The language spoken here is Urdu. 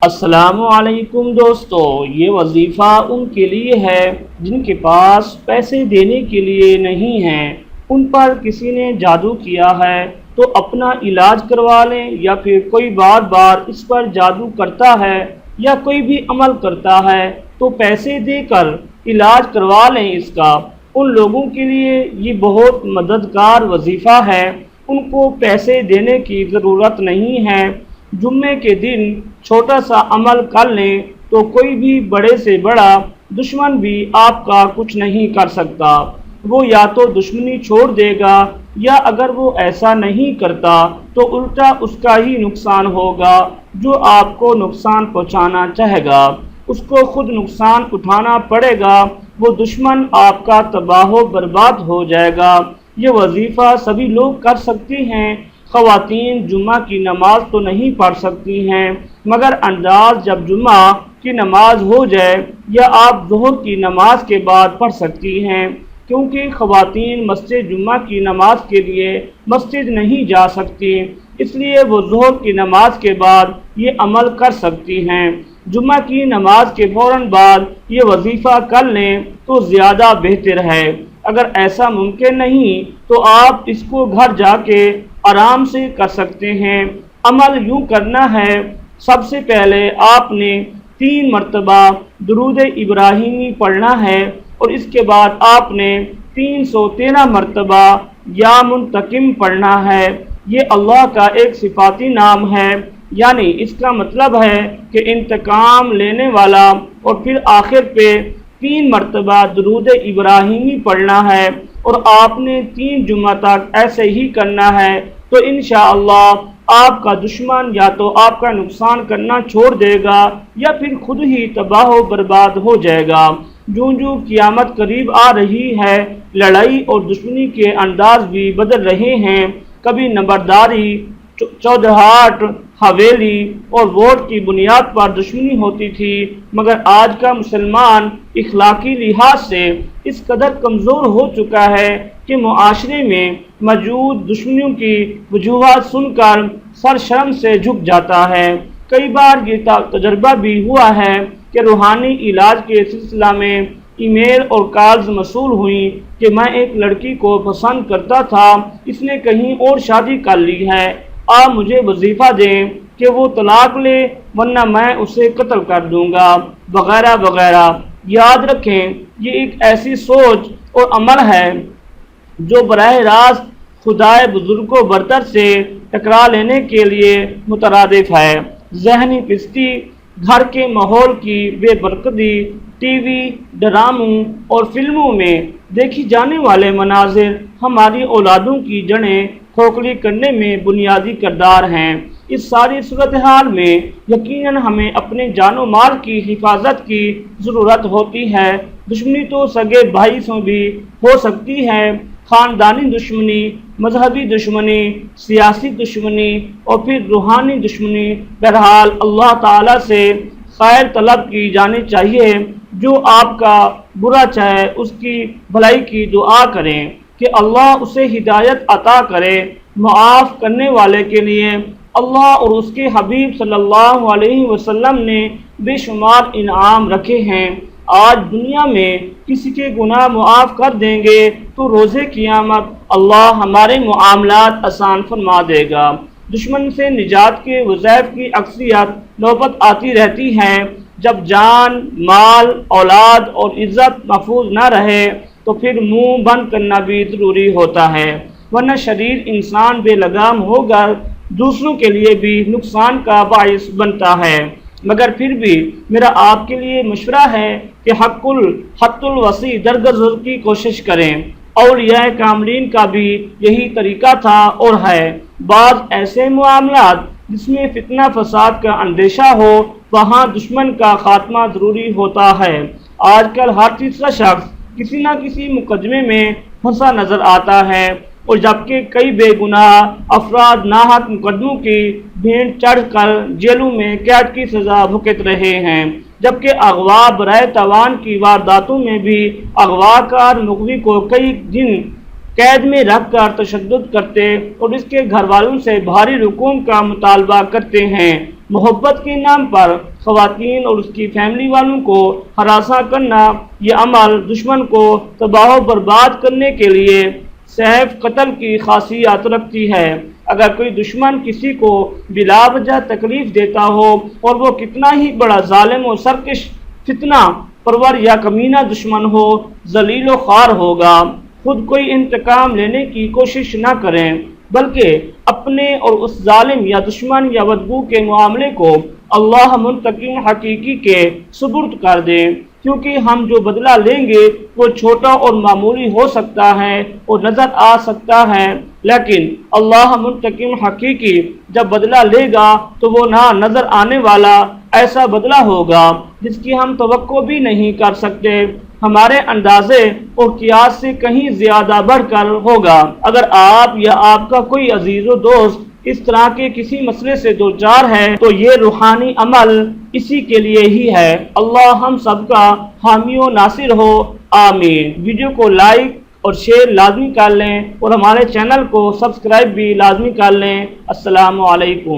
السلام علیکم دوستو، یہ وظیفہ ان کے لیے ہے جن کے پاس پیسے دینے کے لیے نہیں ہیں۔ ان پر کسی نے جادو کیا ہے تو اپنا علاج کروا لیں، یا پھر کوئی بار بار اس پر جادو کرتا ہے یا کوئی بھی عمل کرتا ہے تو پیسے دے کر علاج کروا لیں اس کا۔ ان لوگوں کے لیے یہ بہت مددگار وظیفہ ہے، ان کو پیسے دینے کی ضرورت نہیں ہے۔ جمعے کے دن چھوٹا سا عمل کر لیں تو کوئی بھی بڑے سے بڑا دشمن بھی آپ کا کچھ نہیں کر سکتا۔ وہ یا تو دشمنی چھوڑ دے گا، یا اگر وہ ایسا نہیں کرتا تو الٹا اس کا ہی نقصان ہوگا۔ جو آپ کو نقصان پہنچانا چاہے گا اس کو خود نقصان اٹھانا پڑے گا، وہ دشمن آپ کا تباہ و برباد ہو جائے گا۔ یہ وظیفہ سبھی لوگ کر سکتے ہیں۔ خواتین جمعہ کی نماز تو نہیں پڑھ سکتی ہیں، مگر انداز جب جمعہ کی نماز ہو جائے یا آپ ظہر کی نماز کے بعد پڑھ سکتی ہیں، کیونکہ خواتین مسجد جمعہ کی نماز کے لیے مسجد نہیں جا سکتی، اس لیے وہ ظہر کی نماز کے بعد یہ عمل کر سکتی ہیں۔ جمعہ کی نماز کے فوراً بعد یہ وظیفہ کر لیں تو زیادہ بہتر ہے۔ اگر ایسا ممکن نہیں تو آپ اس کو گھر جا کے آرام سے کر سکتے ہیں۔ عمل یوں کرنا ہے، سب سے پہلے آپ نے 3 مرتبہ درود ابراہیمی پڑھنا ہے، اور اس کے بعد آپ نے 313 مرتبہ یا منتقم پڑھنا ہے۔ یہ اللہ کا ایک صفاتی نام ہے، یعنی اس کا مطلب ہے کہ انتقام لینے والا، اور پھر آخر پہ 3 مرتبہ درود ابراہیمی پڑھنا ہے، اور آپ نے 3 جمعہ تک ایسے ہی کرنا ہے، تو انشاءاللہ آپ کا دشمن یا تو آپ کا نقصان کرنا چھوڑ دے گا یا پھر خود ہی تباہ و برباد ہو جائے گا۔ جوں جوں قیامت قریب آ رہی ہے، لڑائی اور دشمنی کے انداز بھی بدل رہے ہیں۔ کبھی نمبرداری، چودہاٹ، حویلی اور ووٹ کی بنیاد پر دشمنی ہوتی تھی، مگر آج کا مسلمان اخلاقی لحاظ سے اس قدر کمزور ہو چکا ہے کہ معاشرے میں موجود دشمنیوں کی وجوہات سن کر سر شرم سے جھک جاتا ہے۔ کئی بار یہ تجربہ بھی ہوا ہے کہ روحانی علاج کے سلسلہ میں ای میل اور کالز موصول ہوئیں کہ میں ایک لڑکی کو پسند کرتا تھا، اس نے کہیں اور شادی کر لی ہے، آپ مجھے وظیفہ دیں کہ وہ طلاق لے ورنہ میں اسے قتل کر دوں گا، وغیرہ وغیرہ۔ یاد رکھیں، یہ ایک ایسی سوچ اور عمل ہے جو براہ راست خدائے بزرگ و برتر سے ٹکرا لینے کے لیے مترادف ہے۔ ذہنی پستی، گھر کے ماحول کی بے برکتی، ٹی وی، ڈراموں اور فلموں میں دیکھی جانے والے مناظر ہماری اولادوں کی جڑیں کھوکھلی کرنے میں بنیادی کردار ہیں۔ اس ساری صورتحال میں یقیناً ہمیں اپنے جان و مال کی حفاظت کی ضرورت ہوتی ہے۔ دشمنی تو سگے بھائی سے بھی ہو سکتی ہے، خاندانی دشمنی، مذہبی دشمنی، سیاسی دشمنی اور پھر روحانی دشمنی۔ بہرحال اللہ تعالیٰ سے خیر طلب کی جانی چاہیے، جو آپ کا برا چاہے اس کی بھلائی کی دعا کریں کہ اللہ اسے ہدایت عطا کرے۔ معاف کرنے والے کے لیے اللہ اور اس کے حبیب صلی اللہ علیہ وسلم نے بے شمار انعام رکھے ہیں۔ آج دنیا میں کسی کے گناہ معاف کر دیں گے تو روز قیامت اللہ ہمارے معاملات آسان فرما دے گا۔ دشمن سے نجات کے وظائف کی اکثریت نوبت آتی رہتی ہے۔ جب جان، مال، اولاد اور عزت محفوظ نہ رہے تو پھر منہ بند کرنا بھی ضروری ہوتا ہے، ورنہ شریر انسان بے لگام ہوگا دوسروں کے لیے بھی نقصان کا باعث بنتا ہے۔ مگر پھر بھی میرا آپ کے لیے مشورہ ہے کہ حق الوسیع درگزر کی کوشش کریں۔ اولیاء کاملین کا بھی یہی طریقہ تھا اور ہے۔ بعض ایسے معاملات جس میں فتنہ فساد کا اندیشہ ہو، وہاں دشمن کا خاتمہ ضروری ہوتا ہے۔ آج کل ہر تیسرا شخص کسی نہ کسی مقدمے میں پھنسا نظر آتا ہے، اور جبکہ کئی بے گناہ افراد ناحق مقدموں کی بھینٹ چڑھ کر جیلوں میں قید کی سزا بھگت رہے ہیں، جبکہ اغوا برائے تاوان کی وارداتوں میں بھی اغوا کار مغوی کو کئی دن قید میں رکھ کر تشدد کرتے اور اس کے گھر والوں سے بھاری رقوم کا مطالبہ کرتے ہیں۔ محبت کے نام پر خواتین اور اس کی فیملی والوں کو ہراساں کرنا، یہ عمل دشمن کو تباہ و برباد کرنے کے لیے سیف قتل کی خاصیت رکھتی ہے۔ اگر کوئی دشمن کسی کو بلا وجہ تکلیف دیتا ہو اور وہ کتنا ہی بڑا ظالم و سرکش فتنہ پرور یا کمینہ دشمن ہو، ذلیل و خوار ہوگا۔ خود کوئی انتقام لینے کی کوشش نہ کریں، بلکہ اپنے اور اس ظالم یا دشمن یا بدگو کے معاملے کو اللہ منتقم حقیقی کے سپرد کر دیں، کیونکہ ہم جو بدلہ لیں گے وہ چھوٹا اور معمولی ہو سکتا ہے اور نظر آ سکتا ہے، لیکن اللہ منتقم حقیقی جب بدلہ لے گا تو وہ نہ نظر آنے والا ایسا بدلہ ہوگا جس کی ہم توقع بھی نہیں کر سکتے، ہمارے اندازے اور قیاس سے کہیں زیادہ بڑھ کر ہوگا۔ اگر آپ یا آپ کا کوئی عزیز و دوست اس طرح کے کسی مسئلے سے دوچار ہے تو یہ روحانی عمل اسی کے لیے ہی ہے۔ اللہ ہم سب کا حامی و ناصر ہو، آمین۔ ویڈیو کو لائک اور شیئر لازمی کر لیں اور ہمارے چینل کو سبسکرائب بھی لازمی کر لیں۔ السلام علیکم۔